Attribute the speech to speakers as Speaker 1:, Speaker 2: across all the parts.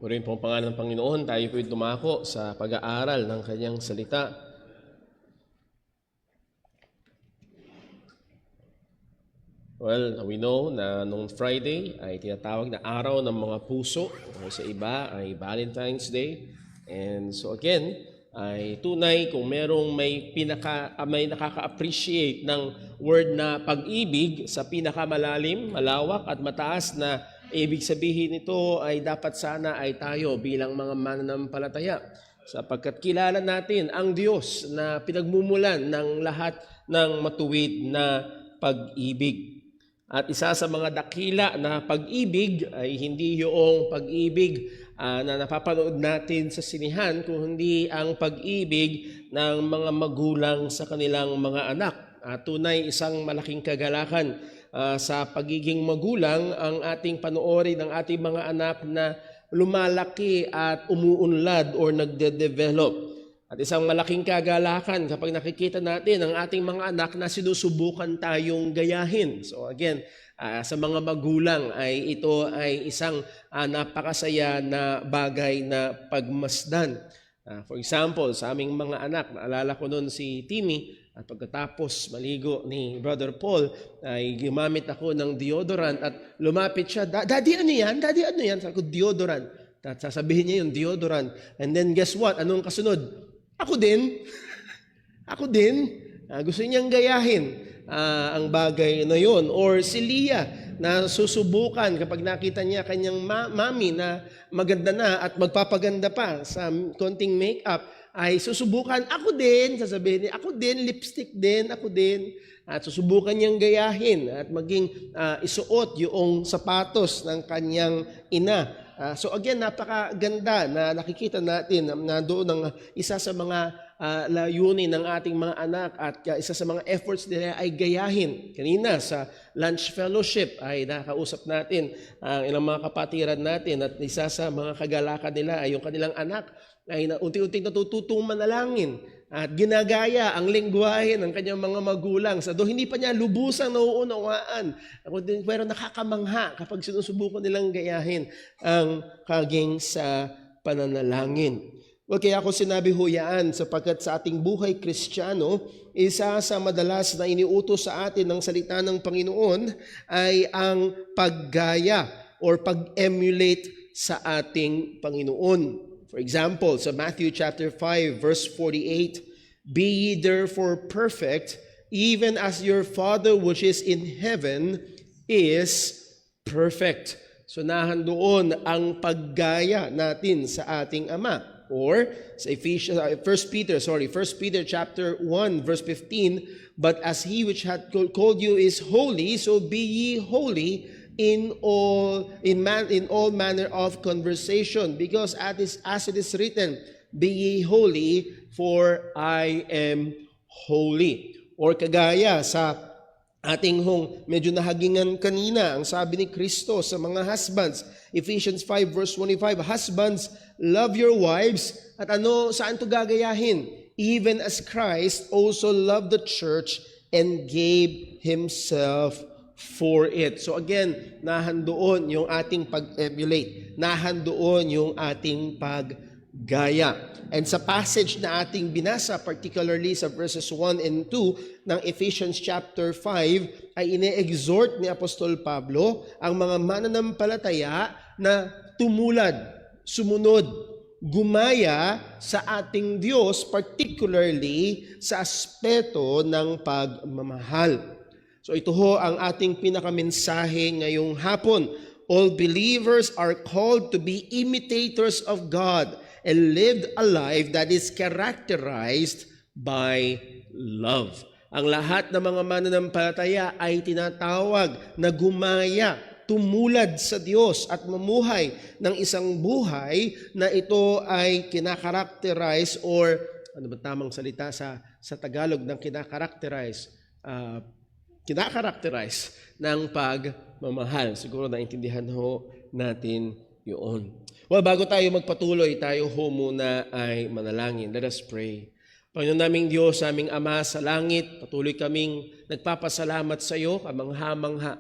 Speaker 1: Purihin po ang pangalan ng Panginoon, tayo po'y tumako sa pag-aaral ng Kanyang salita. Well, we know na nung Friday ay tinatawag na araw ng mga puso, o sa iba ay Valentine's Day. And so again, ay tunay kung merong may nakaka-appreciate ng word na pag-ibig sa pinakamalalim, malawak at mataas na ibig sabihin nito ay dapat sana ay tayo bilang mga mananampalataya sapagkat kilala natin ang Diyos na pinagmumulan ng lahat ng matuwid na pag-ibig. At isa sa mga dakila na pag-ibig ay hindi yung pag-ibig na napapanood natin sa sinihan, kundi ang pag-ibig ng mga magulang sa kanilang mga anak. Tunay isang malaking kagalakan sa pagiging magulang ang ating panoorin ng ating mga anak na lumalaki at umuunlad or nagde-develop. At isang malaking kagalakan kapag nakikita natin ang ating mga anak na sinusubukan tayong gayahin. So again, sa mga magulang ay ito ay isang napakasaya na bagay na pagmasdan. For example, sa aming mga anak, naalala ko noon si Timmy, at pagkatapos maligo ni Brother Paul, ay gumamit ako ng deodorant at lumapit siya, Daddy, ano yan? Daddy, ano yan? Sabi ko, deodorant. At sasabihin niya yung deodorant. And then guess what? Anong kasunod? Ako din. Ako din. Gusto niyang gayahin ang bagay na yon. Or si Leah na susubukan kapag nakita niya kanyang mami na maganda na at magpapaganda pa sa konting makeup, ay susubukan, ako din, sasabihin niya, ako din, lipstick din, ako din. At susubukan niyang gayahin at maging isuot yung sapatos ng kanyang ina. So again, napakaganda na nakikita natin na doon ang isa sa mga layunin ng ating mga anak at isa sa mga efforts nila ay gayahin. Kanina sa lunch fellowship ay nakausap natin ang ilang mga kapatiran natin at isa sa mga kagalakan nila ay yung kanilang anak ay unti-unting natututong manalangin at ginagaya ang lengguwahe ng kanyang mga magulang. So hindi pa niya lubusang nauunawaan. Pero nakakamangha kapag sinusubukan nilang gayahin ang kaging sa pananalangin. Okay, ako sinabi huyaan sapagkat sa ating buhay Kristiyano, isa sa madalas na iniutos sa atin ng salita ng Panginoon ay ang paggaya or pag-emulate sa ating Panginoon. For example, sa Matthew chapter 5 verse 48, Be ye therefore perfect, even as your Father which is in heaven is perfect. So nahandoon ang paggaya natin sa ating Ama. Or sa 1 Peter chapter 1 verse 15, But as he which hath called you is holy, so be ye holy in all manner of conversation, because as it is written, Be ye holy, for I am holy. Or kagaya sa ating medyo nahagingan kanina, ang sabi ni Kristo sa mga husbands, Ephesians 5 verse 25, Husbands, love your wives. At saan to gagayahin? Even as Christ also loved the church and gave himself for it. So again, nahandoon yung ating pag-emulate. Nahandoon yung ating paggaya. And sa passage na ating binasa, particularly sa verses 1 and 2 ng Ephesians chapter 5, ay ine-exhort ni Apostol Pablo ang mga mananampalataya na tumulad, sumunod, gumaya sa ating Diyos, particularly sa aspeto ng pagmamahal. So ito ang ating pinakamensahe ngayong hapon. All believers are called to be imitators of God and live a life that is characterized by love. Ang lahat ng mga mananampalataya ay tinatawag na gumaya, tumulad sa Diyos at mamuhay ng isang buhay na ito ay kinakarakterize or ano ba tamang salita sa Tagalog ng kinakarakterize ng pagmamahal. Siguro naintindihan natin yun. Well, bago tayo magpatuloy, tayo muna ay manalangin. Let us pray. Panginoon naming Diyos, aming Ama sa langit, patuloy kaming nagpapasalamat sa iyo, kamangha-mangha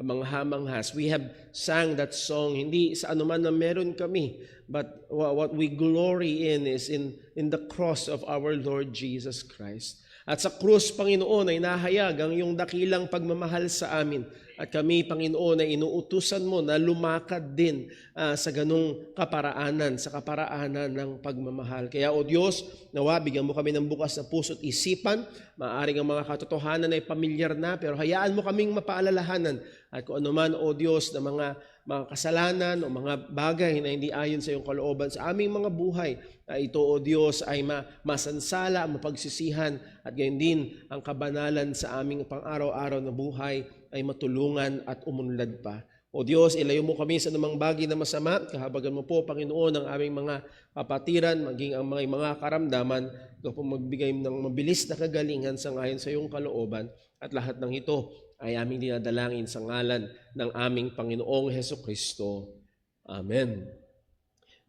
Speaker 1: kamangha-manghas. We have sang that song, hindi sa anuman na meron kami, but what we glory in is in the cross of our Lord Jesus Christ. At sa krus, Panginoon, ay nahayag ang iyong dakilang pagmamahal sa amin. At kami, Panginoon, ay inuutusan mo na lumakad din sa ganung kaparaanan, sa kaparaanan ng pagmamahal. Kaya, O Diyos, nawa, bigyan mo kami ng bukas na puso't isipan. Maaring ang mga katotohanan ay pamilyar na, pero hayaan mo kaming mapaalalahanan. At kung ano man, O Diyos, na mga kasalanan o mga bagay na hindi ayon sa iyong kalooban sa aming mga buhay, ito, O Diyos, ay masansala, mapagsisihan, at gayon din ang kabanalan sa aming pang-araw-araw na buhay ay matulungan at umunlad pa. O Diyos, ilayo mo kami sa namang bagay na masama. Kahabagan mo po, Panginoon, ang aming mga kapatiran, maging ang mga karamdaman, ikaw po magbigay ng mabilis na kagalingan sa ngayon sa iyong kalooban. At lahat ng ito ay aming dinadalangin sa ngalan ng aming Panginoong Hesukristo. Amen.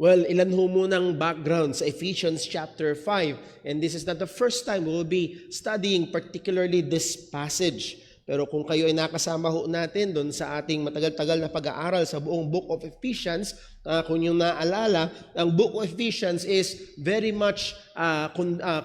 Speaker 1: Well, ilan ho munang background sa Ephesians chapter 5. And this is not the first time we will be studying particularly this passage. Pero kung kayo ay nakasama ho natin doon sa ating matagal-tagal na pag-aaral sa buong Book of Ephesians, kung yung naalala, ang Book of Ephesians is very much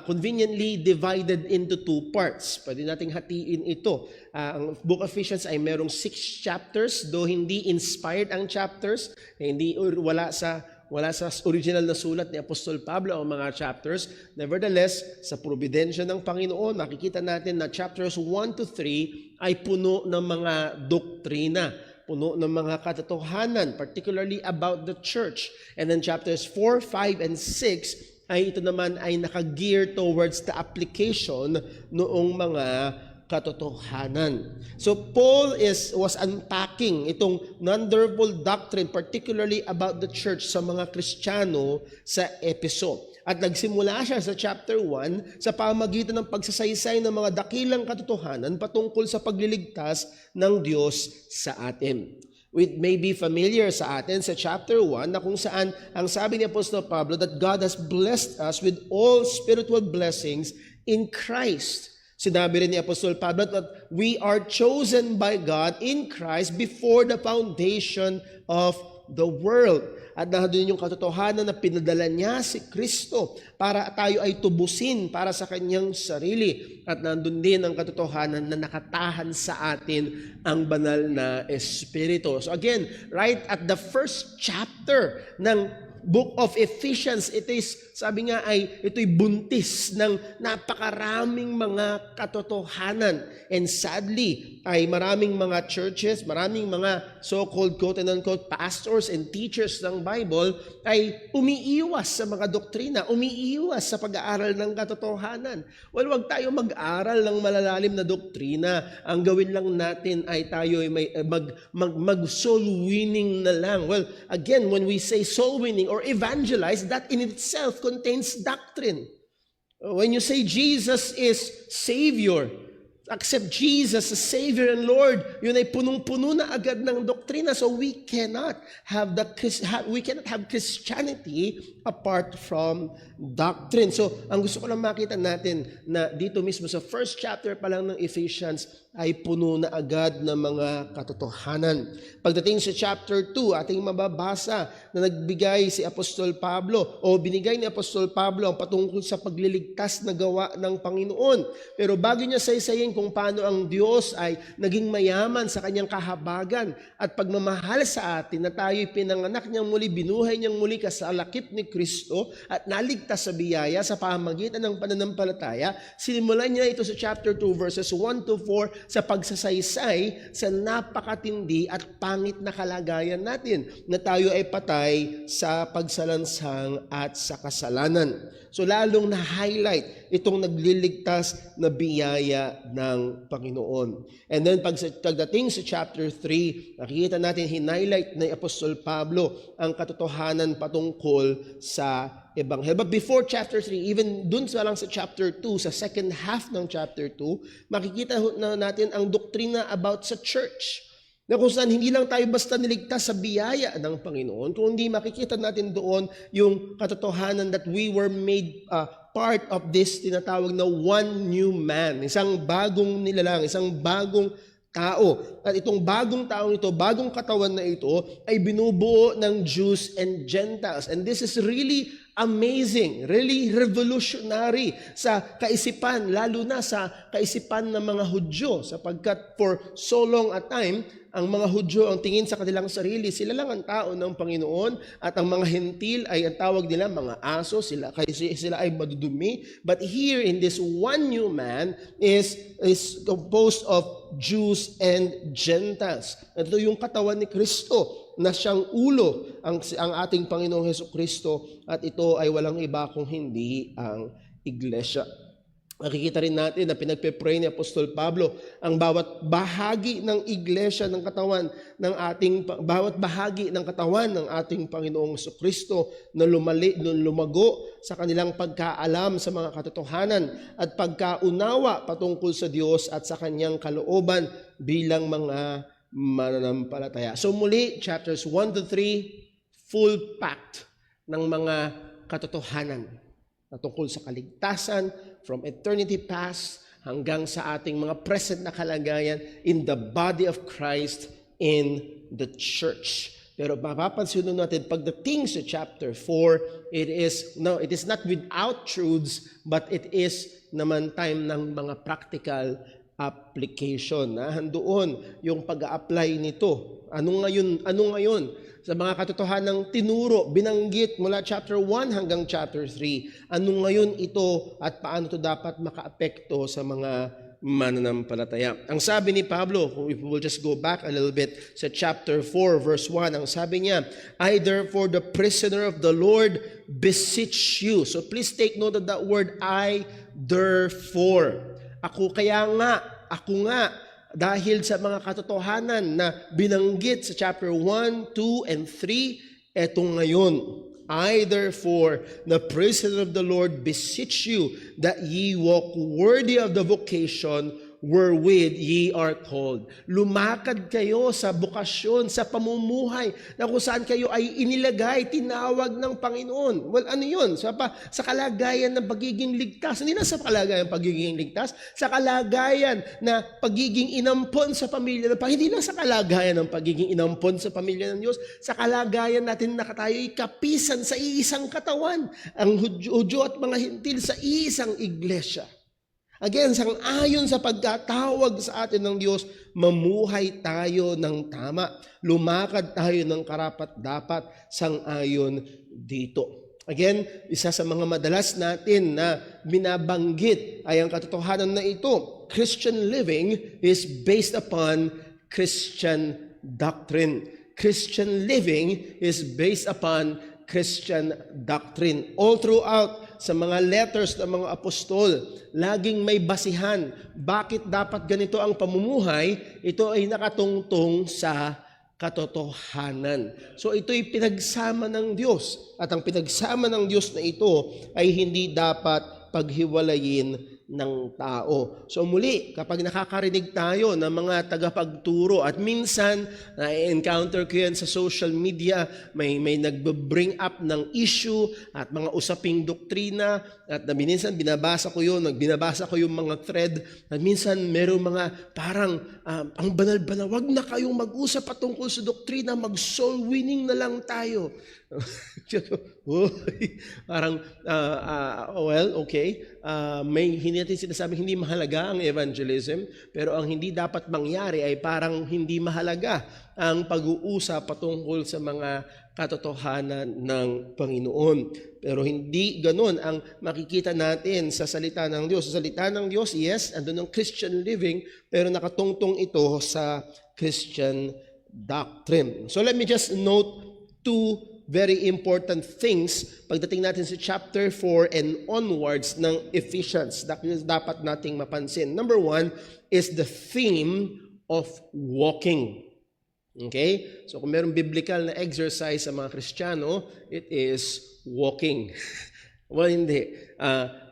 Speaker 1: conveniently divided into two parts. Pwede nating hatiin ito. Ang Book of Ephesians ay merong 6 chapters, though hindi inspired ang chapters, hindi wala sa original na sulat ni Apostol Pablo ang mga chapters. Nevertheless, sa providensya ng Panginoon, makikita natin na chapters 1 to 3 ay puno ng mga doktrina, puno ng mga katotohanan, particularly about the church. And then chapters 4, 5, and 6 ay ito naman ay nakagear towards the application noong mga katotohanan. So Paul was unpacking itong non-verbal doctrine, particularly about the church sa mga Kristiyano sa Efeso. At nagsimula siya sa chapter 1 sa pamagitan ng pagsasaysay ng mga dakilang katotohanan patungkol sa pagliligtas ng Diyos sa atin. It may be familiar sa atin sa chapter 1 na kung saan ang sabi ni Apostol Pablo that God has blessed us with all spiritual blessings in Christ. Sinabi rin ni Apostol Pablo that we are chosen by God in Christ before the foundation of the world. At nandun yung katotohanan na pinadala niya si Kristo para tayo ay tubusin para sa kanyang sarili. At nandun din ang katotohanan na nakatahan sa atin ang banal na Espiritu. So again, right at the first chapter ng Book of Ephesians, sabi nga ito'y buntis ng napakaraming mga katotohanan. And sadly, ay maraming mga churches, maraming mga so-called quote-and-unquote pastors and teachers ng Bible ay umiiwas sa mga doktrina, umiiwas sa pag-aaral ng katotohanan. Well, wag tayo mag-aral ng malalalim na doktrina. Ang gawin lang natin ay tayo ay mag-soul winning na lang. Well, again, when we say soul winning or evangelize, that in itself contains doctrine. When you say Jesus is Savior, accept Jesus as Savior and Lord, yun ay punong-puno na agad ng doktrina. So we cannot have Christianity apart from doctrine. So ang gusto ko lang makita natin na dito mismo sa first chapter pa lang ng Ephesians ay puno na agad ng mga katotohanan. Pagdating sa chapter 2, ating mababasa na nagbigay si Apostol Pablo o binigay ni Apostol Pablo ang patungkol sa pagliligtas na gawa ng Panginoon. Pero bago niya saysayin kung paano ang Diyos ay naging mayaman sa kanyang kahabagan at pagmamahal sa atin na tayo'y pinanganak niyang muli, binuhay niyang muli kasalakip ni Kristo at naligtas sa biyaya sa pamamagitan ng pananampalataya, sinimulan niya ito sa chapter 2 verses 1 to 4 sa pagsasaysay sa napakatindi at pangit na kalagayan natin na tayo ay patay sa pagsalansang at sa kasalanan. So lalong na-highlight itong nagliligtas na biyaya ng Panginoon. And then pagdating sa chapter 3, nakikita natin hinighlight ni Apostol Pablo ang katotohanan patungkol sa Ebanghelyo. But before chapter 3, even dun sa lang sa chapter 2, sa second half ng chapter 2, makikita na natin ang doktrina about sa church. Na kung saan hindi lang tayo basta niligtas sa biyaya ng Panginoon, kundi makikita natin doon yung katotohanan that we were made part of this tinatawag na one new man. Isang bagong nilalang, isang bagong tao. At itong bagong taong ito, bagong katawan na ito, ay binubuo ng Jews and Gentiles. And this is really amazing, really revolutionary sa kaisipan, lalo na sa kaisipan ng mga Hudyo, sapagkat for so long a time, ang mga Hudyo ang tingin sa kanilang sarili, sila lang ang tao ng Panginoon, at ang mga Hentil ay ang tawag nila mga aso, kasi sila ay madudumi. But here in this one new man is composed of Jews and Gentiles. Ito yung katawan ni Kristo na siyang ulo ang ating Panginoong Hesukristo, at ito ay walang iba kung hindi ang iglesia. Makikita rin natin na pinagpe-pray ni Apostol Pablo ang bawat bahagi ng iglesia ng katawan ng bawat bahagi ng katawan ng ating Panginoong Jesucristo na lumago sa kanilang pagkaalam sa mga katotohanan at pagkaunawa patungkol sa Diyos at sa kanyang kalooban bilang mga mananampalataya. So muli, chapters 1 to 3, full packed ng mga katotohanan na tungkol sa kaligtasan from eternity past hanggang sa ating mga present na kalagayan in the body of Christ in the church. Pero mapapansin natin pagdating sa chapter 4, it is not without truths, but it is naman time ng mga practical application. Doon yung pag-a-apply nito. Ano ngayon? Sa mga katotohanang tinuro, binanggit mula chapter 1 hanggang chapter 3. Ano ngayon ito at paano ito dapat makaapekto sa mga mananampalataya? Ang sabi ni Pablo, if we will just go back a little bit sa chapter 4 verse 1, ang sabi niya, I therefore the prisoner of the Lord beseech you. So please take note of that word, I therefore. Ako nga, dahil sa mga katotohanan na binanggit sa chapter 1, 2, and 3, eto ngayon. I therefore, the prisoner of the Lord, beseech you that ye walk worthy of the vocation wherewith ye are called. Lumakad kayo sa bukasyon, sa pamumuhay na kung saan kayo ay inilagay, tinawag ng Panginoon. Well, ano yun? Sa kalagayan ng pagiging ligtas. Hindi na sa kalagayan ng pagiging ligtas, sa kalagayan na pagiging inampon sa pamilya ng Panginoon. Hindi na sa kalagayan ng pagiging inampon sa pamilya ng Diyos, sa kalagayan natin na tayo'y kapisan sa iisang katawan. Ang Hudyo at mga Hentil sa iisang iglesia. Again, sang-ayon sa pagkatawag sa atin ng Diyos, mamuhay tayo ng tama. Lumakad tayo ng karapat-dapat sang-ayon dito. Again, isa sa mga madalas natin na binabanggit ay ang katotohanan na ito. Christian living is based upon Christian doctrine. Christian living is based upon Christian doctrine. All throughout sa mga letters ng mga apostol, laging may basihan. Bakit dapat ganito ang pamumuhay? Ito ay nakatungtong sa katotohanan. So ito'y pinagsama ng Diyos. At ang pinagsama ng Diyos na ito ay hindi dapat paghiwalayin ng tao. So muli, kapag nakakarinig tayo ng mga tagapagturo at minsan na-encounter ko yan sa social media, may nagbe-bring up ng issue at mga usaping doktrina at minsan binabasa ko yung mga thread at minsan merong mga parang ang banal-banal, wag na kayong mag-usap patungkol sa doktrina, mag-soul winning na lang tayo. Parang, well, okay. May hindi natin sinasabing hindi mahalaga ang evangelism, pero ang hindi dapat mangyari ay parang hindi mahalaga ang pag-uusap patungkol sa mga katotohanan ng Panginoon. Pero hindi ganun ang makikita natin sa salita ng Diyos. Sa salita ng Diyos, yes, andun ang Christian living, pero nakatungtong ito sa Christian doctrine. So let me just note two very important things pagdating natin sa chapter 4 and onwards ng Ephesians. Dapat nating mapansin. Number 1 is the theme of walking. Okay? So kung mayroong biblical na exercise sa mga Kristiyano, it is walking. Well, hindi.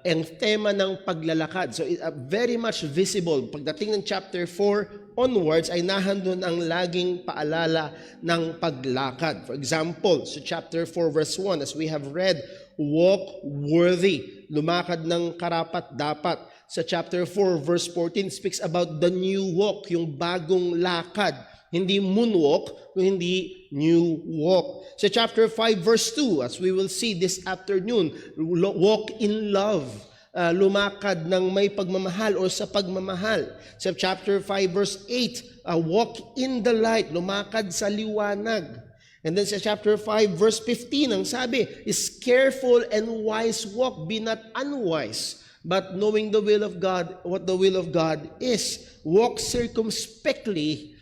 Speaker 1: Ang tema ng paglalakad. So very much visible. Pagdating ng chapter 4 onwards ay nahandun ang laging paalala ng paglakad. For example, sa chapter 4 verse 1, as we have read, walk worthy. Lumakad ng karapat-dapat. sa chapter 4 verse 14 speaks about the new walk, yung bagong lakad. Hindi moonwalk, hindi new walk. Sa chapter 5 verse 2, as we will see this afternoon, walk in love. Lumakad ng may pagmamahal o sa pagmamahal. Sa chapter 5 verse 8, walk in the light, lumakad sa liwanag. And then sa chapter 5 verse 15, ang sabi is careful and wise walk, be not unwise, but knowing the will of God, what the will of God is. Walk circumspectly,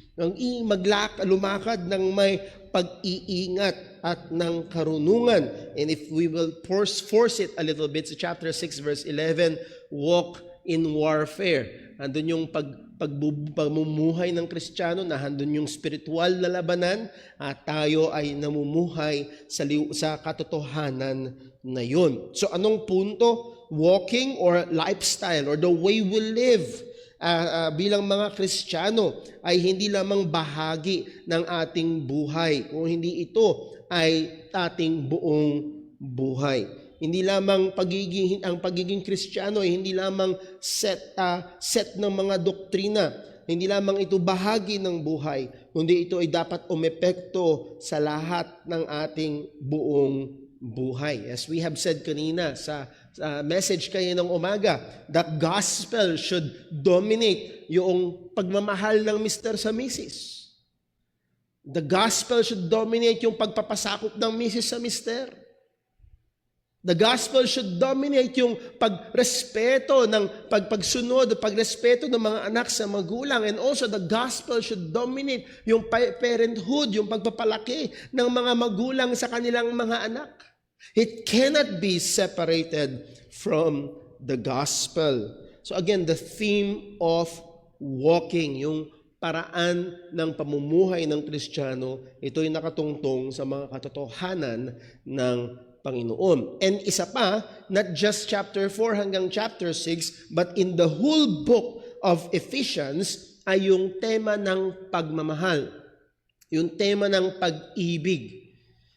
Speaker 1: lumakad ng may pag-iingat at ng karunungan. And if we will force it a little bit, sa chapter 6 verse 11, walk in warfare. Andun yung pagmumuhay ng Kristiyano, na handun yung spiritual na labanan, at tayo ay namumuhay sa katotohanan na yun. So anong punto? Walking or lifestyle or the way we live bilang mga Kristiyano ay hindi lamang bahagi ng ating buhay, kung hindi ito ay ating buong buhay. Hindi lamang ang pagiging Kristiyano ay hindi lamang set ng mga doktrina, hindi lamang ito bahagi ng buhay, kundi ito ay dapat umepekto sa lahat ng ating buong buhay. As we have said kanina sa message kayo ng umaga, the gospel should dominate yung pagmamahal ng Mr. sa Mrs. The gospel should dominate yung pagpapasakop ng Mrs. sa Mr. The gospel should dominate yung pagrespeto ng pagsunod, pagrespeto ng mga anak sa magulang. And also the gospel should dominate yung parenthood, yung pagpapalaki ng mga magulang sa kanilang mga anak. It cannot be separated from the gospel. So again, the theme of walking, yung paraan ng pamumuhay ng Kristiyano, ito'y nakatungtong sa mga katotohanan ng Panginoon. And isa pa, not just chapter 4 hanggang chapter 6, but in the whole book of Ephesians ay yung tema ng pagmamahal, yung tema ng pag-ibig.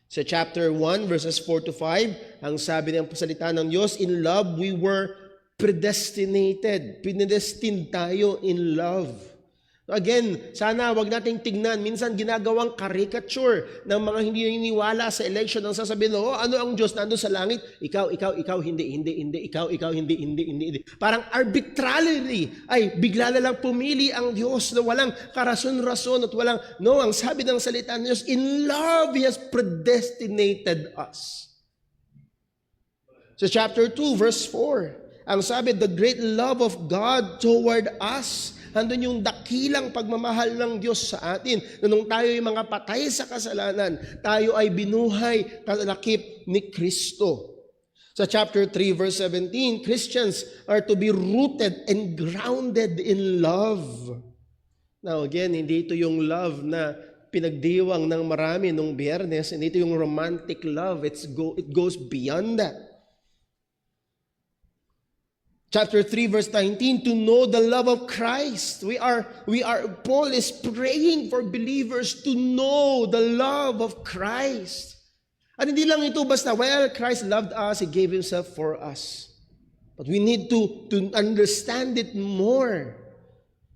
Speaker 1: Sa chapter 1, verses 4 to 5, ang sabi ng salita ng Diyos, in love we were predestinated. Predestined tayo in love. Again, sana wag nating tignan. Minsan ginagawang caricature ng mga hindi naniniwala sa election ng sasabihin, ano ang Diyos nandun sa langit? Ikaw, hindi, ikaw, hindi. Parang arbitrarily, ay bigla na lang pumili ang Diyos na walang karason-rason at walang, ang sabi ng salita ng Diyos, in love, He has predestinated us. Sa chapter 2, verse 4, ang sabi, the great love of God toward us. Andun yung dakilang pagmamahal ng Diyos sa atin, na nung tayo ay mga patay sa kasalanan, tayo ay binuhay kalakip ni Kristo. Sa chapter 3, verse 17, Christians are to be rooted and grounded in love. Now again, hindi ito yung love na pinagdiwang ng marami nung Biyernes, hindi ito yung romantic love, it goes beyond that. Chapter 3, verse 19, to know the love of Christ. Paul is praying for believers to know the love of Christ. At hindi lang ito basta, Christ loved us, He gave Himself for us. But we need to understand it more.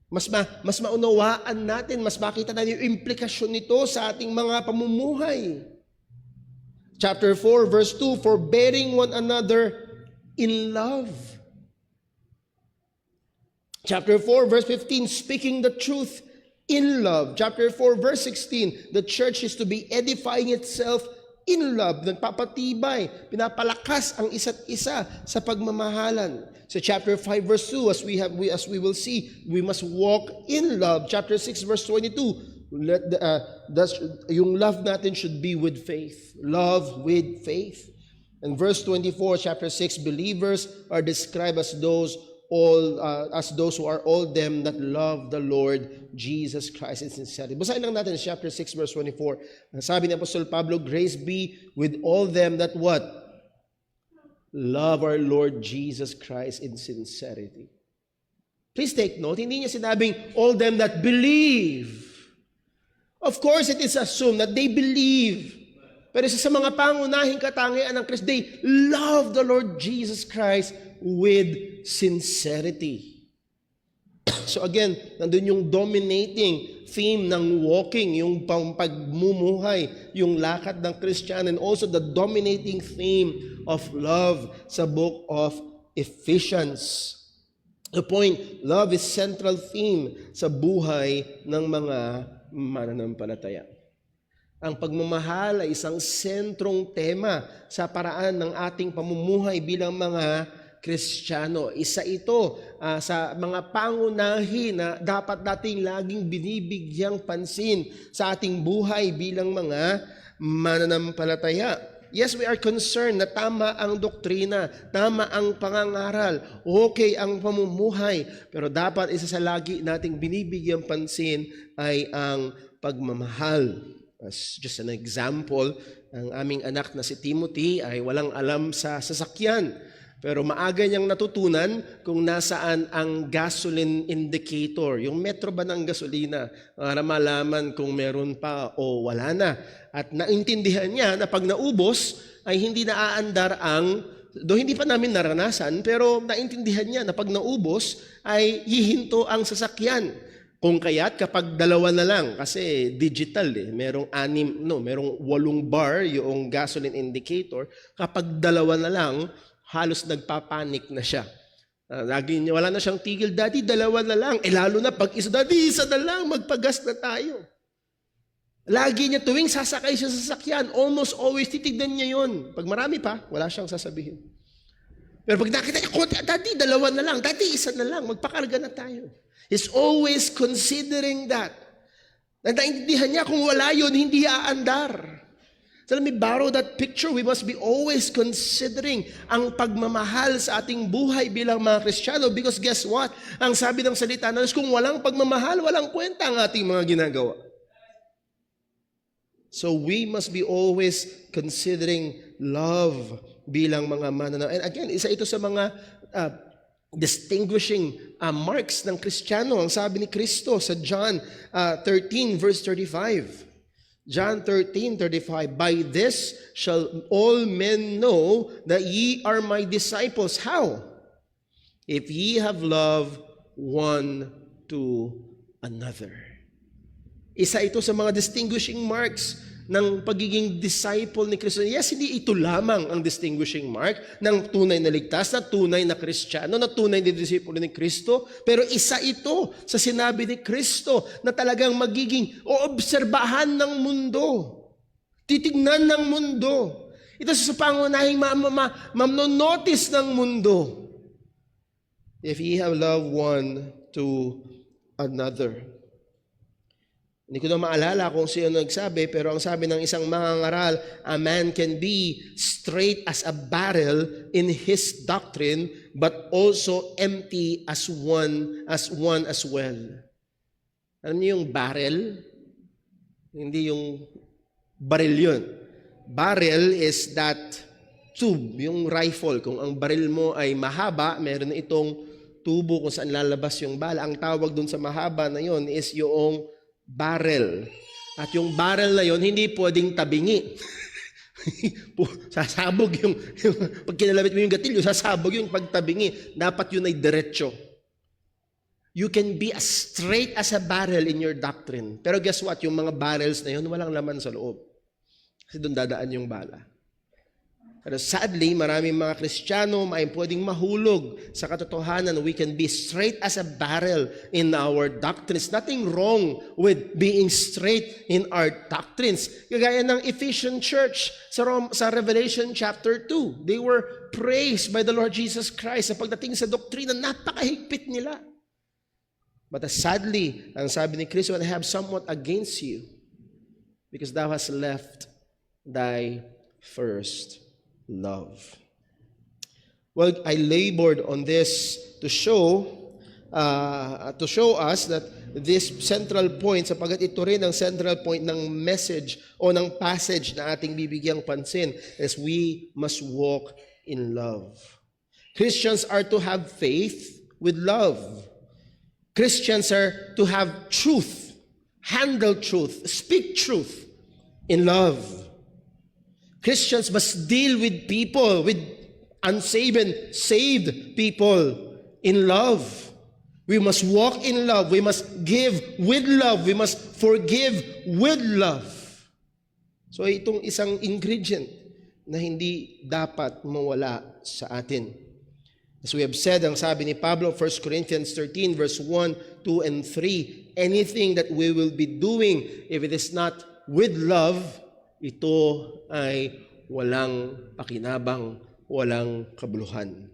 Speaker 1: Mas maunawaan natin, mas makita natin yung implikasyon nito sa ating mga pamumuhay. Chapter 4, verse 2, forbearing one another in love. Chapter 4, verse 15, speaking the truth in love. Chapter 4, verse 16, the church is to be edifying itself in love. Nagpapatibay, pinapalakas ang isa't isa sa pagmamahalan. Sa chapter 5, verse 2, as we will see, we must walk in love. Chapter 6, verse 22, yung love natin should be with faith. Love with faith. And verse 24, chapter 6, believers are described as those who are all them that love the Lord Jesus Christ in sincerity. Basahin lang natin chapter 6 verse 24. Sabi ni Apostol Pablo, grace be with all them that what? Love our Lord Jesus Christ in sincerity. Please take note, hindi niya sinabing all them that believe. Of course, it is assumed that they believe. Pero isa sa mga pangunahing katangian ng Kristo, they love the Lord Jesus Christ with sincerity. So again, nandun yung dominating theme ng walking, yung pagmumuhay, yung lakad ng Christian, and also the dominating theme of love sa book of Ephesians. The point, love is central theme sa buhay ng mga mananampalataya. Ang pagmamahal ay isang sentrong tema sa paraan ng ating pamumuhay bilang mga Kristiyano. Isa ito sa mga pangunahin na dapat nating laging binibigyang pansin sa ating buhay bilang mga mananampalataya. Yes, we are concerned na tama ang doktrina, tama ang pangangaral, okay ang pamumuhay, pero dapat isa sa lagi nating binibigyang pansin ay ang pagmamahal. As just an example, ang aming anak na si Timothy ay walang alam sa sasakyan. Pero maaga niyang natutunan kung nasaan ang gasoline indicator, yung metro ba ng gasolina, para malaman kung meron pa o wala na. At naintindihan niya na pag naubos ay hindi naaandar hindi pa namin naranasan, pero naintindihan niya na pag naubos ay hihinto ang sasakyan. Kung kaya't kapag dalawa na lang, kasi digital merong 8 bar yung gasoline indicator, kapag dalawa na lang, halos nagpapanik na siya. Lagi niya, wala na siyang tigil, Daddy, dalawa na lang. Lalo na pag isa, Daddy, isa na lang, magpagas na tayo. Lagi niya tuwing sasakay siya sa sasakyan, almost always titignan niya yun. Pag marami pa, wala siyang sasabihin. Pero pag nakita niya, Daddy, dalawa na lang, Daddy, isa na lang, magpakarga na tayo. He's always considering that. Naintindihan niya kung wala yun, hindi aandar. So let me borrow that picture. We must be always considering ang pagmamahal sa ating buhay bilang mga Kristiyano, because guess what? Ang sabi ng salita ng Diyos, kung walang pagmamahal, walang kwenta ang ating mga ginagawa. So we must be always considering love bilang mga mananampalataya. And again, isa ito sa mga distinguishing marks ng Kristiyano. Ang sabi ni Kristo sa John 13 verse 35. John 13:35, by this shall all men know that ye are my disciples. How? If ye have love one to another. Isa ito sa mga distinguishing marks ng pagiging disciple ni Kristo. Yes, hindi ito lamang ang distinguishing mark ng tunay na ligtas, na tunay na Kristiyano, na tunay na disipulo ni Kristo. Pero isa ito sa sinabi ni Kristo na talagang magiging oobserbahan ng mundo. Titignan ng mundo. Ito sa pangunahing mamnonotice ng mundo. If ye have love one to another. Hindi ko na maalala kung sino nagsabi, pero ang sabi ng isang mangangaral, a man can be straight as a barrel in his doctrine, but also empty as one as well. Alam niyo yung barrel? Hindi yung baril yun. Barrel is that tube, yung rifle. Kung ang baril mo ay mahaba, meron itong tubo kung saan lalabas yung bala. Ang tawag dun sa mahaba na yun is yung barrel. At yung barrel na yon hindi pwedeng tabingi. Sasabog yung pag kinalabit mo yung gatilyo, sasabog yung pagtabingi. Dapat yun ay diretso. You can be as straight as a barrel in your doctrine. Pero guess what? Yung mga barrels na yun, walang laman sa loob. Kasi doon dadaan yung bala. Pero sadly, maraming mga Kristiyano ay pwedeng mahulog sa katotohanan. We can be straight as a barrel in our doctrines. Nothing wrong with being straight in our doctrines. Kagaya ng Ephesian church sa Revelation chapter 2. They were praised by the Lord Jesus Christ sa pagdating sa doktrina. Napakahigpit nila. But sadly, ang sabi ni Kristo, I have somewhat against you because thou hast left thy first love. Well, I labored on this to show us that this central point, sapagat ito rin ang central point ng message o ng passage na ating bibigyang pansin, is we must walk in love. Christians are to have faith with love. Christians are to have truth, handle truth, speak truth in love. Christians must deal with people, with unsaved and saved people in love. We must walk in love. We must give with love. We must forgive with love. So itong isang ingredient na hindi dapat mawala sa atin. As we have said, ang sabi ni Pablo, 1 Corinthians 13, verse 1, 2, and 3, anything that we will be doing, if it is not with love, ito ay walang pakinabang, walang kabuluhan.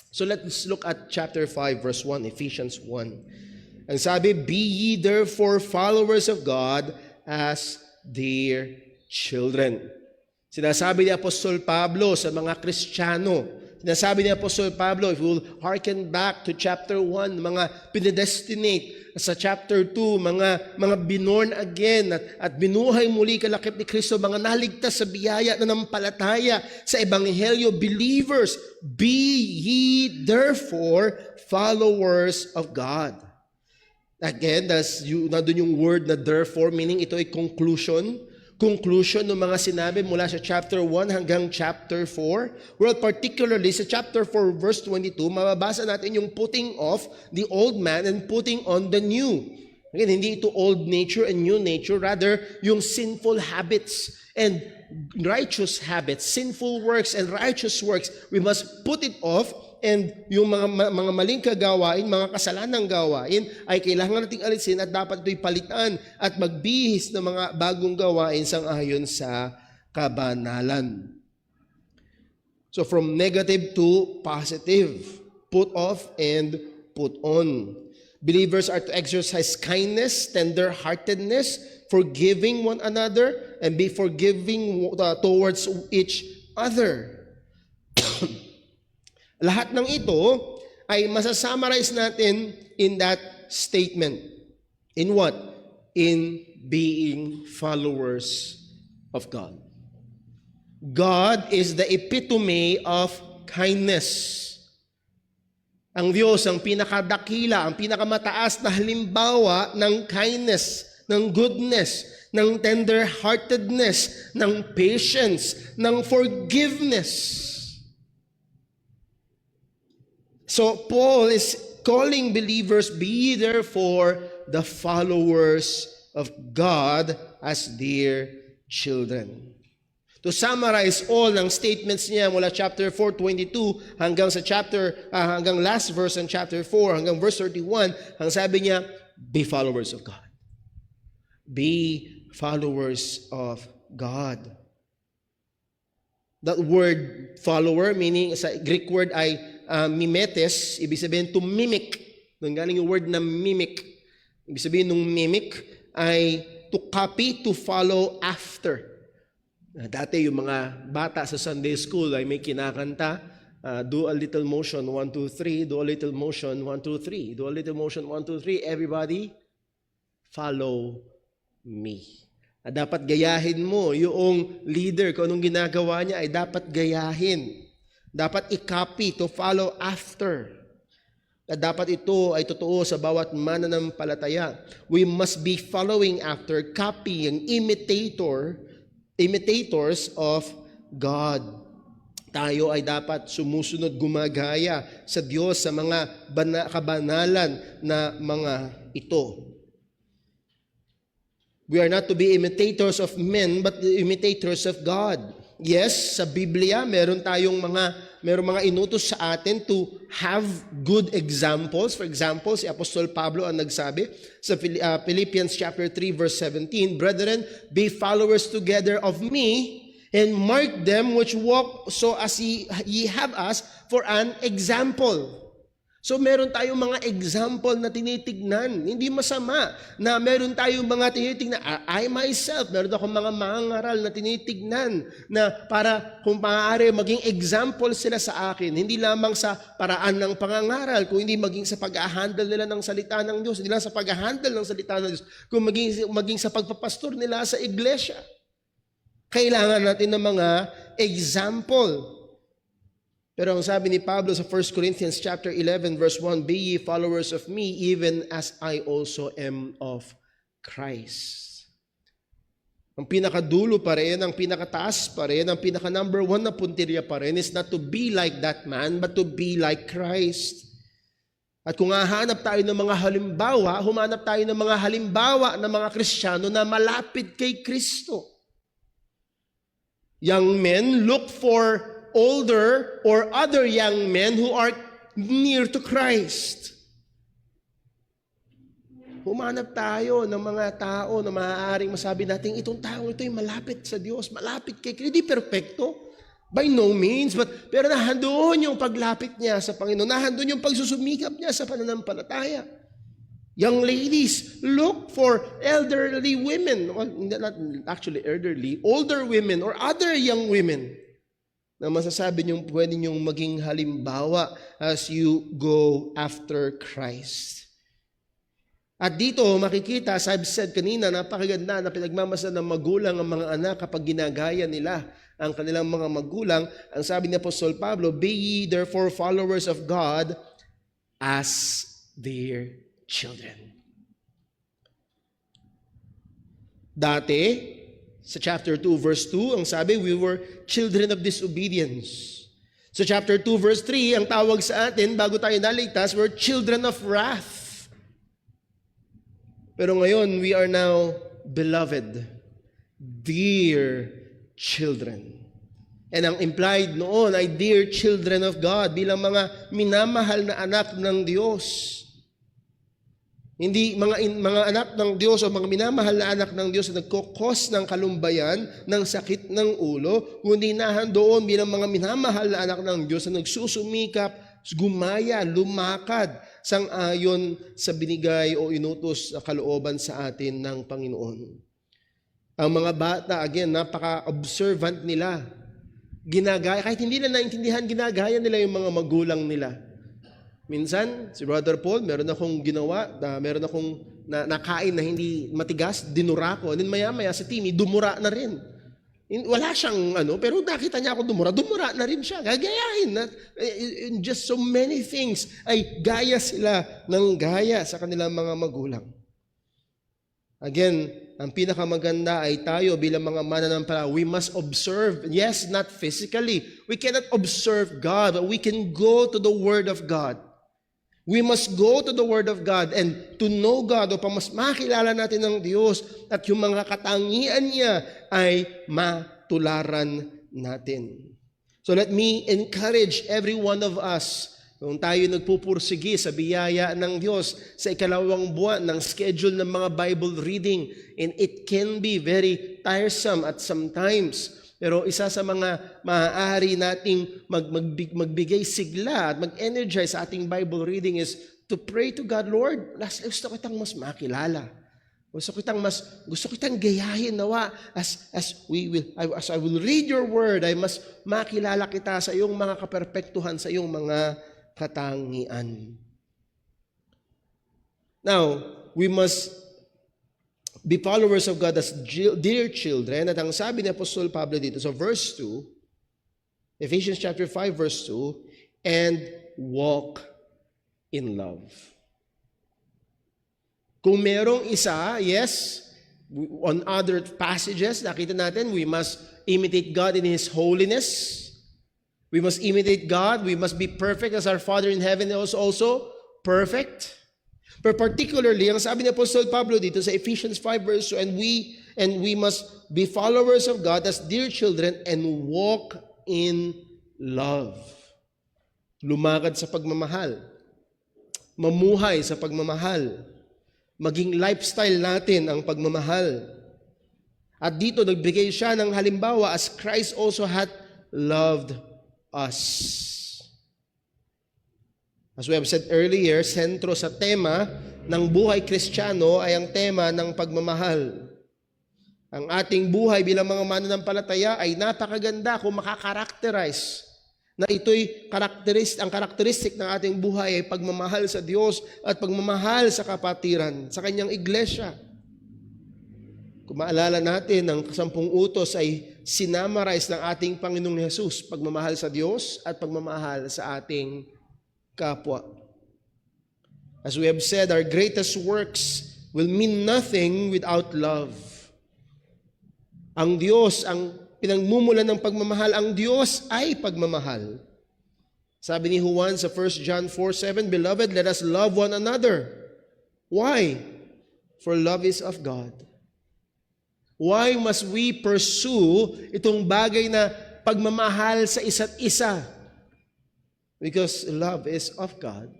Speaker 1: So let's look at chapter 5, verse 1, Ephesians 1. Ang sabi, be ye therefore followers of God as dear children. Sinasabi ni Apostol Pablo sa mga Kristiyano, sinasabi ni Apostol Pablo, if we will hearken back to chapter 1, mga pinedestinate, sa chapter 2, mga binorn again at binuhay muli kalakip ni Kristo, mga naligtas sa biyaya na nampalataya sa Ebanghelyo, believers, be ye therefore followers of God. Again, nandun yung word na therefore, meaning ito ay conclusion ng mga sinabi mula sa chapter 1 hanggang chapter 4. Well, particularly sa chapter 4 verse 22, mababasa natin yung putting off the old man and putting on the new. Again, hindi ito old nature and new nature, rather yung sinful habits and righteous habits, sinful works and righteous works. We must put it off, and yung mga maling kagawain, mga kasalanang gawain ay kailangan nating alisin at dapat ito'y palitan at magbihis ng mga bagong gawain sang-ayon sa kabanalan. So from negative to positive, put off and put on. Believers are to exercise kindness, tender-heartedness, forgiving one another, and be forgiving towards each other. Lahat ng ito ay masasummarize natin in that statement. In what? In being followers of God. God is the epitome of kindness. Ang Diyos ang pinakadakila, ang pinakamataas na halimbawa ng kindness, ng goodness, ng tender-heartedness, ng patience, ng forgiveness. So Paul is calling believers, be therefore the followers of God as dear children. To summarize all ng statements niya mula chapter 4:22 hanggang sa hanggang last verse ng chapter 4 hanggang verse 31, ang sabi niya, be followers of God. Be followers of God. That word follower, meaning sa Greek word ay mimetes, ibig sabihin to mimic. Doon galing yung word na mimic. Ibig sabihin nung mimic ay to copy, to follow after. Dati yung mga bata sa Sunday school ay may kinakanta, do a little motion, 1, 2, 3, do a little motion, 1, 2, 3, do a little motion, 1, 2, 3, everybody follow me. Dapat gayahin mo yung leader, kung anong ginagawa niya ay dapat gayahin. Dapat i-copy, to follow after. At dapat ito ay totoo sa bawat mananampalataya. We must be following after, copying, imitators of God. Tayo ay dapat sumusunod, gumagaya sa Diyos sa mga kabanalan na mga ito. We are not to be imitators of men, but imitators of God. Yes, sa Biblia, meron mga inutos sa atin to have good examples. For example, si Apostol Pablo ang nagsabi sa Philippians chapter 3 verse 17, brethren, be followers together of me, and mark them which walk so as ye have us for an example. So meron tayong mga example na tinitignan. Hindi masama na meron tayong mga tinitignan. I myself, meron akong mga mangaral na tinitignan na para kung maaari maging example sila sa akin. Hindi lamang sa paraan ng pangangaral, kung hindi maging sa pag-handle nila ng salita ng Diyos. Hindi lang sa pag-handle ng salita ng Diyos, kung maging sa pagpapastor nila sa iglesia. Kailangan natin ng mga example. Pero ang sabi ni Pablo sa 1 Corinthians chapter 11 verse 1, be ye followers of me even as I also am of Christ. Ang pinakadulo pa rin, ang pinakataas pa rin, ang pinaka number one na puntirya pa rin is not to be like that man, but to be like Christ. At kung hahanap tayo ng mga halimbawa, humanap tayo ng mga halimbawa ng mga Kristiyano na malapit kay Kristo. Young men, look for older or other young men who are near to Christ. Humanap tayo ng mga tao na maaaring masabi natin, itong tao ito ay malapit sa Diyos, malapit kay Kristo. Hindi perfecto, by no means, pero nahandoon yung paglapit niya sa Panginoon, nahandoon yung pagsusumikap niya sa pananampalataya. Young ladies, look for elderly women, well, not actually elderly, older women or other young women na masasabi niyong pwede niyong maging halimbawa as you go after Christ. At dito makikita, as I've said kanina, napakaganda na pinagmamasdan ng magulang ang mga anak kapag ginagaya nila ang kanilang mga magulang. Ang sabi ni Apostol Pablo, be ye therefore followers of God as their children. Dati, sa chapter 2 verse 2, ang sabi, we were children of disobedience. Sa chapter 2 verse 3, ang tawag sa atin, bago tayo naligtas, we're children of wrath. Pero ngayon, we are now beloved, dear children. And ang implied noon ay dear children of God, bilang mga minamahal na anak ng Diyos. Hindi mga anak ng Diyos o mga minamahal na anak ng Diyos na nagkukos ng kalumbayan, ng sakit ng ulo, kundi nahandoon bilang mga minamahal na anak ng Diyos na nagsusumikap, gumaya, lumakad, sang-ayon sa binigay o inutos na kalooban sa atin ng Panginoon. Ang mga bata, again, napaka-observant nila. Ginagaya, kahit hindi na naintindihan, ginagaya nila yung mga magulang nila. Minsan, si Brother Paul, meron akong ginawa, meron akong nakain na hindi matigas, dinura ko. And then maya-maya si Timmy, dumura na rin. Wala siyang pero nakita niya ako dumura na rin siya. Gagayahin. In just so many things ay gaya sila ng gaya sa kanilang mga magulang. Again, ang pinakamaganda ay tayo bilang mga mananampalataya, we must observe. Yes, not physically. We cannot observe God, but we can go to the Word of God. We must go to the Word of God and to know God upang mas makilala natin ng Diyos at yung mga katangian niya ay matularan natin. So let me encourage every one of us, kung tayo nagpupursigi sa biyaya ng Diyos sa ikalawang buwan ng schedule ng mga Bible reading, and it can be very tiresome at sometimes. Pero isa sa mga maaari nating magbigay sigla at mag-energize sa ating Bible reading is to pray to God, Lord, gusto kitang mas makilala. Gusto kitang gayahin nawa as I will read your word, I must makilala kita sa iyong mga kaperpektuhan, sa iyong mga katangian. Now, we must be followers of God as dear children. At ang sabi ni Apostol Pablo dito sa verse 2, Ephesians chapter 5 verse 2, and walk in love. Kung merong isa, yes, on other passages, nakita natin, we must imitate God in His holiness. We must imitate God. We must be perfect as our Father in heaven is also perfect. But particularly, ang sabi ni Apostol Pablo dito sa Ephesians 5 verse 2, and we must be followers of God as dear children and walk in love. Lumakad sa pagmamahal. Mamuhay sa pagmamahal. Maging lifestyle natin ang pagmamahal. At dito nagbigay siya ng halimbawa as Christ also had loved us. As we have said earlier, sentro sa tema ng buhay Kristiyano ay ang tema ng pagmamahal. Ang ating buhay bilang mga mananampalataya ay napakaganda kung makakarakterize na ito'y ang karakteristik ng ating buhay ay pagmamahal sa Diyos at pagmamahal sa kapatiran, sa Kanyang iglesia. Kung maalala natin, ang 10 utos ay sinamarize ng ating Panginoong Jesus, pagmamahal sa Diyos at pagmamahal sa ating kapwa. As we have said, our greatest works will mean nothing without love. Ang Diyos, ang pinagmumulan ng pagmamahal, ang Diyos ay pagmamahal. Sabi ni Juan sa 1 John 4:7, Beloved, let us love one another. Why? For love is of God. Why must we pursue itong bagay na pagmamahal sa isa't isa? Because love is of God.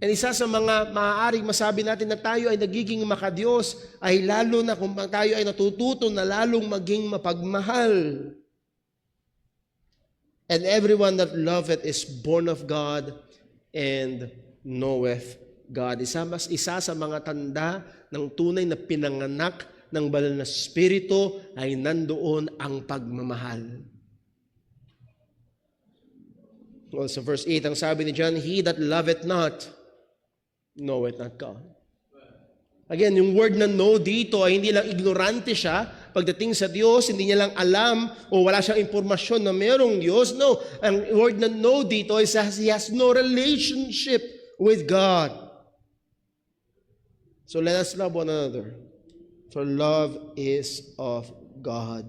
Speaker 1: And isa sa mga maaaring masabi natin na tayo ay nagiging makadiyos ay lalo na kung tayo ay natututo na lalong maging mapagmahal. And everyone that loveth is born of God and knoweth God. Isa sa mga tanda ng tunay na pinanganak ng banal na Espiritu ay nandoon ang pagmamahal. Well, sa verse 8, ang sabi ni John, He that loveth not, knoweth not God. Again, yung word na know dito ay hindi lang ignorante siya pagdating sa Diyos, hindi niya lang alam o wala siyang impormasyon na mayroong Diyos. No, ang word na know dito is he has no relationship with God. So let us love one another, for love is of God.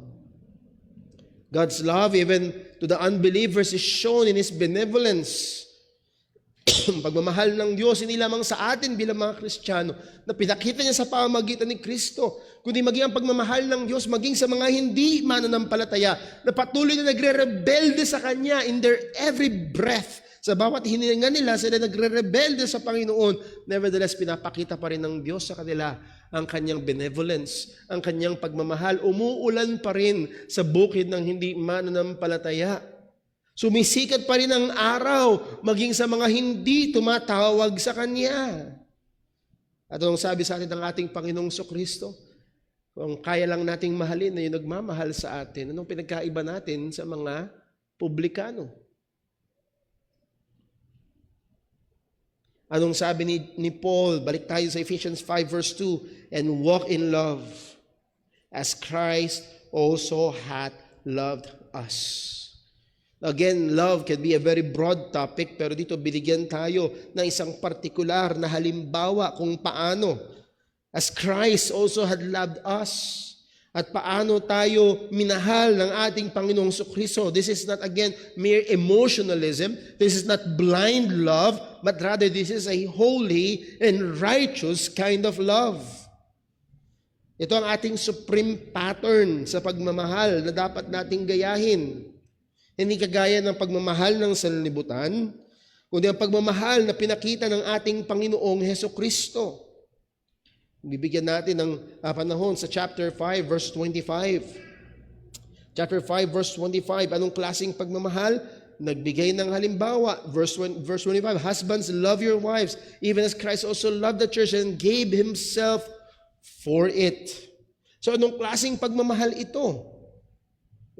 Speaker 1: God's love, even to the unbelievers, is shown in His benevolence. Pagmamahal ng Diyos, hindi lamang sa atin bilang mga Kristiyano, na pinakita niya sa pamamagitan ni Kristo, kundi maging ang pagmamahal ng Diyos, maging sa mga hindi mananampalataya, na patuloy na nagre-rebelde sa Kanya in their every breath. Sa bawat hininga nila, sila nagre-rebelde sa Panginoon. Nevertheless, pinapakita pa rin ng Diyos sa kanila ang Kanyang benevolence, ang Kanyang pagmamahal. Umuulan pa rin sa bukid ng hindi mananampalataya. Sumisikat pa rin ang araw, maging sa mga hindi tumatawag sa Kanya. At anong sabi sa atin ng ating Panginoong Kristo? Kung kaya lang nating mahalin na yung nagmamahal sa atin, anong pinagkaiba natin sa mga publikano? Anong sabi ni Paul? Balik tayo sa Ephesians 5 verse 2, and walk in love, as Christ also hath loved us. Again, love can be a very broad topic, pero dito binigyan tayo ng isang partikular na halimbawa kung paano, as Christ also had loved us, at paano tayo minahal ng ating Panginoong Kristo. This is not, again, mere emotionalism. This is not blind love, but rather this is a holy and righteous kind of love. Ito ang ating supreme pattern sa pagmamahal na dapat nating gayahin. Hindi kagaya ng pagmamahal ng sanlibutan, kundi ang pagmamahal na pinakita ng ating Panginoong Hesukristo. Bibigyan natin ng panahon sa chapter 5, verse 25. Chapter 5, verse 25, anong klaseng pagmamahal? Nagbigay ng halimbawa. Verse 25, Husbands, love your wives, even as Christ also loved the church and gave Himself for it. So anong klaseng pagmamahal ito?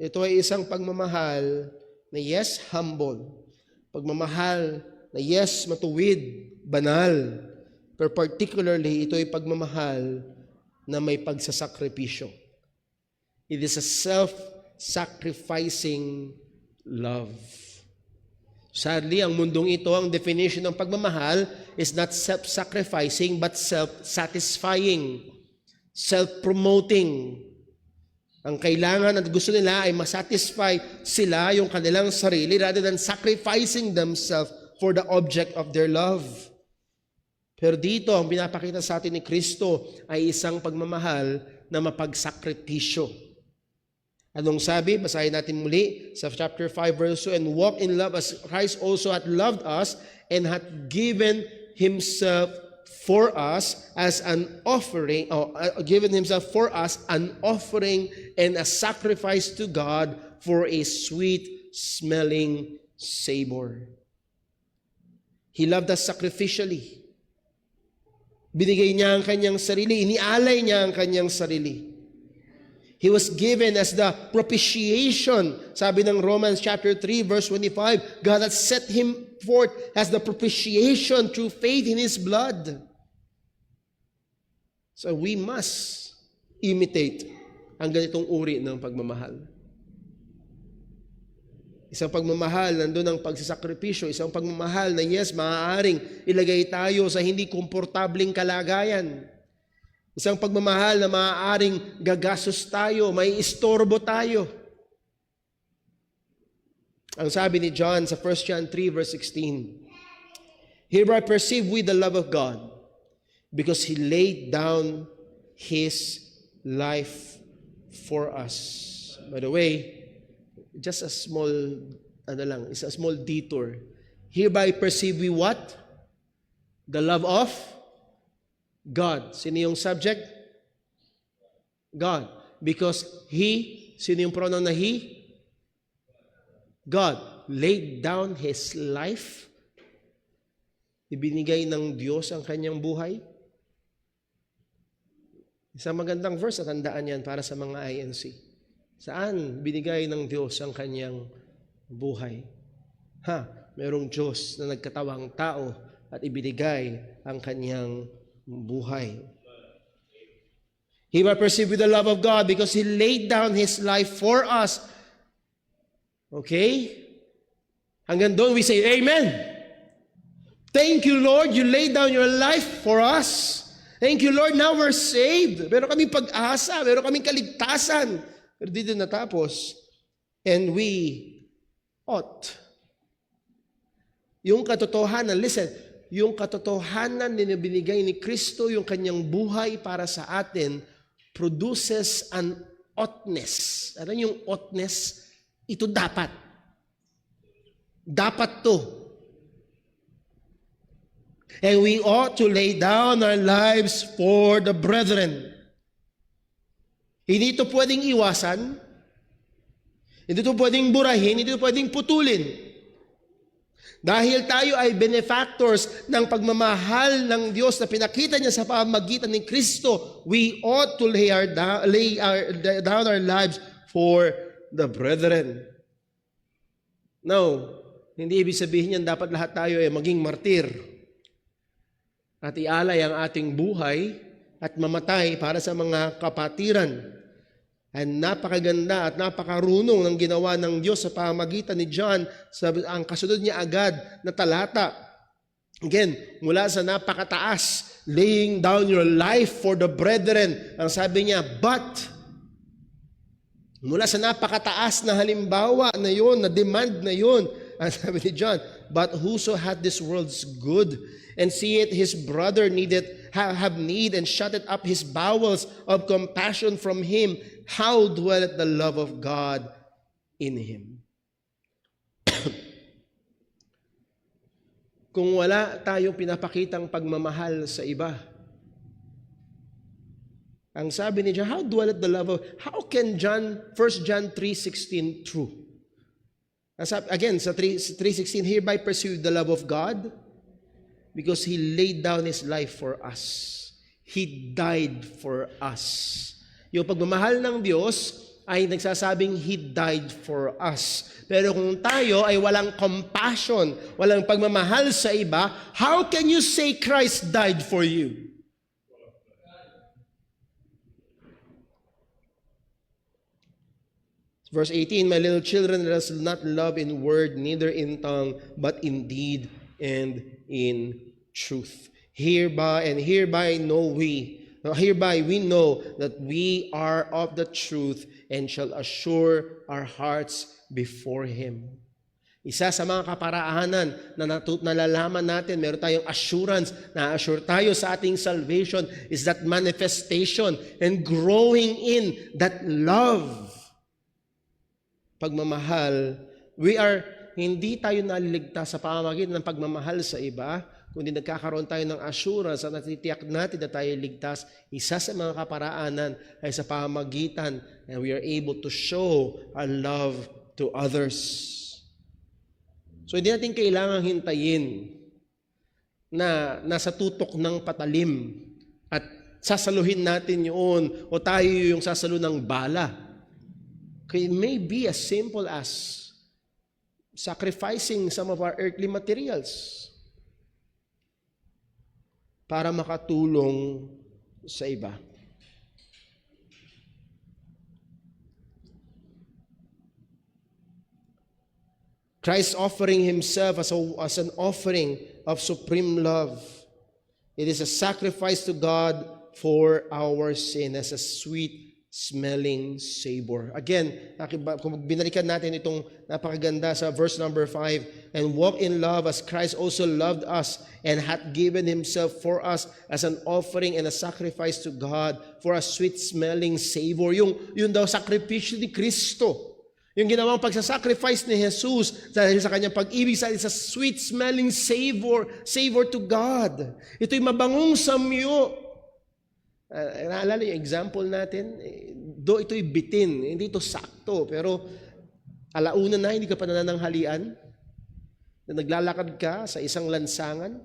Speaker 1: Ito ay isang pagmamahal na yes, humble. Pagmamahal na yes, matuwid, banal. Pero particularly, ito ay pagmamahal na may pagsasakripisyo. It is a self-sacrificing love. Sadly, ang mundong ito, ang definition ng pagmamahal is not self-sacrificing but self-satisfying, self-promoting. Ang kailangan at gusto nila ay masatisfy sila yung kanilang sarili rather than sacrificing themselves for the object of their love. Pero dito, ang pinapakita sa atin ni Kristo ay isang pagmamahal na mapagsakripisyo. Anong sabi? Basahin natin muli sa chapter 5 verse 2, and walk in love as Christ also hath loved us and hath given Himself for us as an offering, given Himself for us an offering and a sacrifice to God for a sweet-smelling savor. He loved us sacrificially. Binigay niya ang kanyang sarili, inialay niya ang kanyang sarili. He was given as the propitiation. Sabi ng Romans chapter 3 verse 25, God has set Him forth as the propitiation through faith in His blood. So we must imitate ang ganitong uri ng pagmamahal. Isang pagmamahal, nandun ang pagsasakripisyo. Isang pagmamahal na yes, maaaring ilagay tayo sa hindi komportabling kalagayan. Isang pagmamahal na maaaring gagastos tayo, may istorbo tayo. Ang sabi ni John sa 1 John 3 verse 16, "Hereby perceive we the love of God, because He laid down His life for us." By the way, just a small, it's a small detour. Hereby perceive we what? The love of God. Sino yung subject? God. Because He, sino yung pronoun na He? God laid down His life. Ibinigay ng Diyos ang kanyang buhay. Isang magandang verse at tandaan yan para sa mga INC. Saan binigay ng Diyos ang kanyang buhay? Merong Diyos na nagkatawang tao at ibinigay ang kanyang buhay. He will perceive with the love of God because He laid down His life for us. Okay? Hanggang doon we say, Amen. Thank you, Lord. You laid down your life for us. Thank you, Lord. Now we're saved. Meron kaming pag-asa. Meron kaming kaligtasan. Pero dito natapos. And we ought. Yung katotohanan, listen, yung katotohanan na binigay ni Kristo, yung kanyang buhay para sa atin, produces an oughtness. Ano yung oughtness? Ito dapat. Dapat to. And we ought to lay down our lives for the brethren. Hindi ito pwedeng iwasan. Hindi ito pwedeng burahin. Hindi ito pwedeng putulin. Dahil tayo ay benefactors ng pagmamahal ng Diyos na pinakita niya sa pamamagitan ni Kristo, we ought to lay down our lives for the brethren. No, hindi ibig sabihin yan dapat lahat tayo ay maging martir at ialay ang ating buhay at mamatay para sa mga kapatiran. And napakaganda at napakarunong ng ginawa ng Diyos sa pamamagitan ni John. Ang kasunod niya agad na talata. Again, mula sa napakataas, laying down your life for the brethren. Ang sabi niya, but, mula sa napakataas na halimbawa na yun, na demand na yun, ang sabi ni John, but whoso had this world's good, and see it his brother have need, and shut it up his bowels of compassion from him, how dwelleth the love of God in him? Kung wala tayong pinapakitang pagmamahal sa iba, ang sabi ni John, how dwelleth the love of, how can 1 John 3:16 true? Again, sa 3:16, hereby pursue the love of God, because He laid down His life for us. He died for us. Yung pagmamahal ng Diyos ay nagsasabing He died for us. Pero kung tayo ay walang compassion, walang pagmamahal sa iba, how can you say Christ died for you? Verse 18, my little children, let us not love in word, neither in tongue, but in deed and in truth. Hereby we know that we are of the truth and shall assure our hearts before Him. Isa sa mga kaparaanan na nalalaman natin, meron tayong assurance, na-assure tayo sa ating salvation, is that manifestation and growing in that love. Pagmamahal, hindi tayo naliligtas sa pamamagitan ng pagmamahal sa iba, kundi nagkakaroon tayo ng assurance at natitiyak natin na tayo ligtas. Isa sa mga kaparaanan ay sa pamamagitan and we are able to show our love to others. So hindi natin kailangang hintayin na nasa tutok ng patalim at sasaluhin natin yun o tayo yung sasalo ng bala. It may be as simple as sacrificing some of our earthly materials para makatulong sa iba. Christ offering Himself as an offering of supreme love. It is a sacrifice to God for our sin as a sweet-smelling savor. Again, kung binalikan natin itong napakaganda sa verse number 5, and walk in love as Christ also loved us and hath given himself for us as an offering and a sacrifice to God for a sweet-smelling savor. Yung daw sakripisyo ni Kristo. Yung ginawang pagsasacrifice ni Jesus dahil sa kanyang pag-ibig sa atin, sa sweet-smelling savor to God. Ito'y mabangong samyo. Naalala yung example natin? Do ito'y bitin, hindi ito sakto. Pero alauna na, hindi ka pa nanananghalian. Na naglalakad ka sa isang lansangan.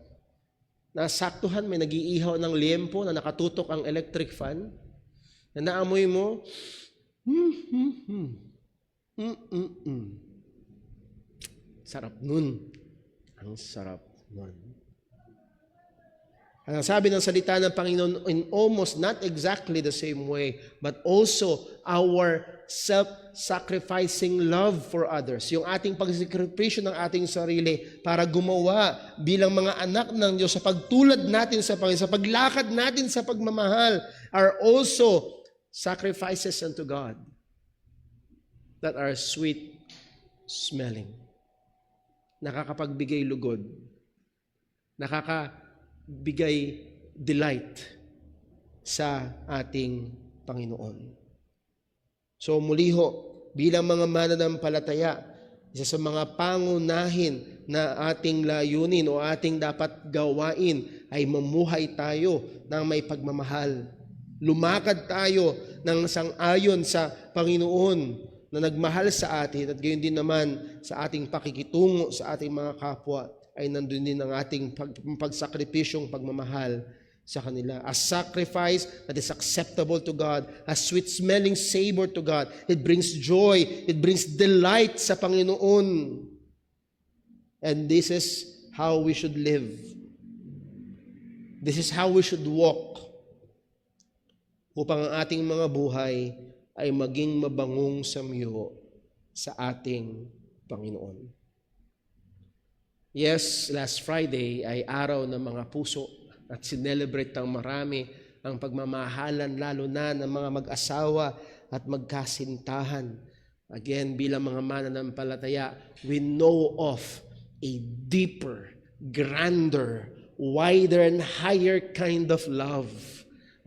Speaker 1: Nasaktuhan, may nag-iihaw ng liempo na nakatutok ang electric fan. Na naamoy mo, sarap nun. Ang sarap nun. Ang sabi ng salita ng Panginoon, in almost not exactly the same way, but also our self-sacrificing love for others. Yung ating pagsakripisyo ng ating sarili para gumawa bilang mga anak ng Diyos sa pagtulad natin sa Panginoon, sa paglakad natin sa pagmamahal, are also sacrifices unto God that are sweet-smelling. Nakakapagbigay lugod. Nakakabigay delight sa ating Panginoon. So muli ho, bilang mga mananampalataya, isa sa mga pangunahin na ating layunin o ating dapat gawain ay mamuhay tayo ng may pagmamahal. Lumakad tayo ng sang-ayon sa Panginoon na nagmahal sa atin, at gayon din naman sa ating pakikitungo sa ating mga kapwa ay nandun din ang ating pagsakripisyong pagmamahal sa kanila. A sacrifice that is acceptable to God, a sweet-smelling savor to God. It brings joy, it brings delight sa Panginoon. And this is how we should live. This is how we should walk upang ang ating mga buhay ay maging mabangong samyo sa ating Panginoon. Yes, last Friday ay araw ng mga puso at sinelebrate ng marami ang pagmamahalan lalo na ng mga mag-asawa at magkasintahan. Again, bilang mga mananampalataya, we know of a deeper, grander, wider and higher kind of love.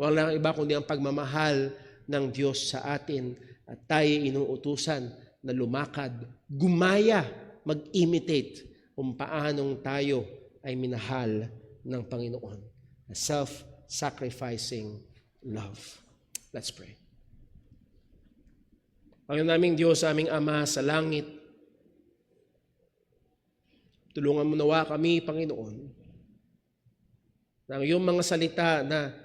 Speaker 1: Walang iba kundi ang pagmamahal ng Diyos sa atin, at tayo inuutusan na lumakad, gumaya, mag-imitate kung paanong tayo ay minahal ng Panginoon. A self-sacrificing love. Let's pray. Panginoon naming Diyos, aming Ama sa langit, tulungan mo nawa kami, Panginoon, ng iyong mga salita na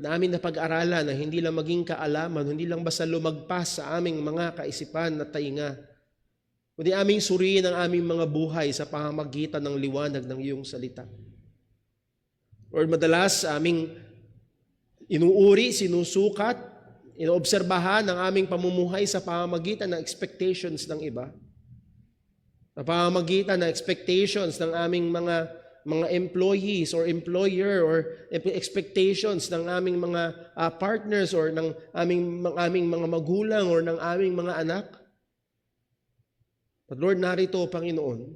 Speaker 1: namin napag-aralan, na hindi lang maging kaalaman, hindi lang basta lumagpas sa aming mga kaisipan na tainga, kundi aming suriin ang aming mga buhay sa pamamagitan ng liwanag ng iyong salita. Lord, madalas aming inuuri, sinusukat, inoobserbahan ang aming pamumuhay sa pamamagitan ng expectations ng iba, sa pamamagitan ng expectations ng aming mga employees or employer, or expectations ng aming mga partners, or ng aming mga magulang, or ng aming mga anak. But Lord, narito, Panginoon,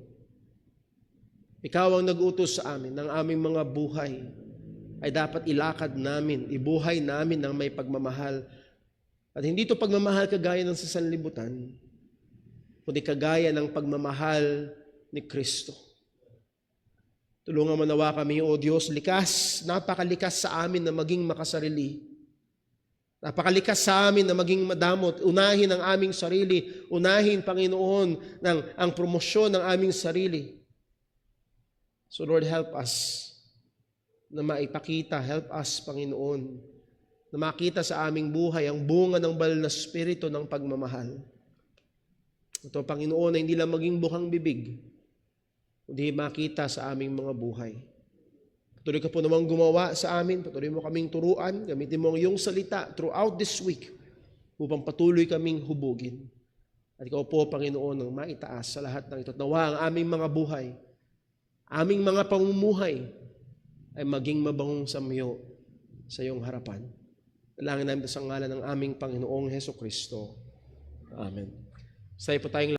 Speaker 1: Ikaw ang nag-utos sa amin ng aming mga buhay ay dapat ilakad namin, ibuhay namin ng may pagmamahal. At hindi ito pagmamahal kagaya ng sa sanlibutan, kundi kagaya ng pagmamahal ni Kristo. Tulungan mo nawa kami, O Diyos, likas, napakalikas sa amin na maging makasarili. Napakalikas sa amin na maging madamot. Unahin ang aming sarili. Unahin, Panginoon, ang promosyon ng aming sarili. So Lord, help us na maipakita. Help us, Panginoon, na makita sa aming buhay ang bunga ng banal na spirito ng pagmamahal. Ito, Panginoon, na hindi lang maging bukang bibig, kundi makita sa aming mga buhay. Patuloy ka po namang gumawa sa amin, patuloy mo kaming turuan, gamitin mo ang iyong salita throughout this week upang patuloy kaming hubugin. At ikaw po, Panginoon, ang maitaas sa lahat ng ito. Nawa ang aming mga buhay, aming mga pamumuhay ay maging mabangong samyo sa iyong harapan. Dalangin namin sa ngalan ng aming Panginoong Heso Kristo. Amen. Sa po tayong